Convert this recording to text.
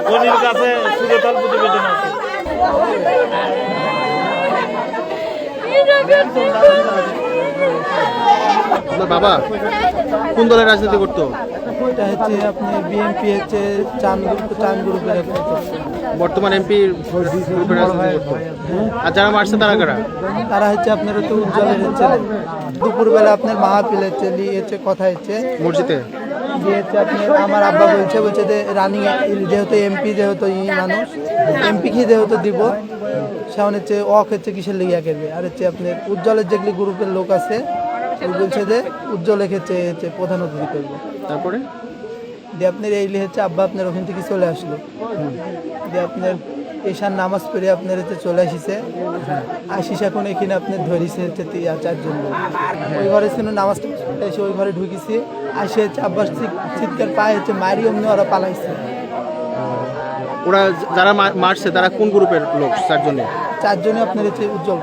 গনির কাছে সুরেতাল প্রতিবেদন আছে। আপনার বাবা কোন দলের রাজনীতি করতো? এটা হচ্ছে আপনি বিএনপি হচ্ছে চান গ্রুপের বর্তমান এমপি গ্রুপের রাজনীতি করতো। আর যারা মারছে তারা কারা? তারা হচ্ছে আপনার হচ্ছে উজ্জ্বলের হচ্ছে দুপুরবেলা আপনার মাহফিল হচ্ছে হচ্ছে কথা হচ্ছে মসজিদে দিয়ে হচ্ছে আপনি আমার আব্বা বলছে যে রানিং যেহেতু এমপি যেহেতু মানুষ এমপি কি যেহেতু দিব সেমন হচ্ছে হচ্ছে কিসের লিগিয়া করবে। আর হচ্ছে আপনার উজ্জ্বলের যেগুলি গ্রুপের লোক আছে বলছে যে উজ্জ্বল হচ্ছে প্রধান অতিথি করবে। তারপরে দিয়ে আপনার এইলি হচ্ছে আব্বা আপনার ওখান থেকে চলে আসলো। দিয়ে আপনার এশার নামাজ পড়ে আপনার হচ্ছে চলে আসিছে। আসিস এখন এখানে আপনার ধরিছে হচ্ছে 4 জন লোক। ওই ঘরে ছিল নামাজ এসে ওই ঘরে ঢুকেছি। আসে হচ্ছে আব্বাস চিৎকার পায়ে হচ্ছে মারি অমনি ওরা পালাইছে। ওরা যারা মারছে তারা কোন গ্রুপের লোক? 4 জনে? 4 জনে আপনার হচ্ছে উজ্জ্বল।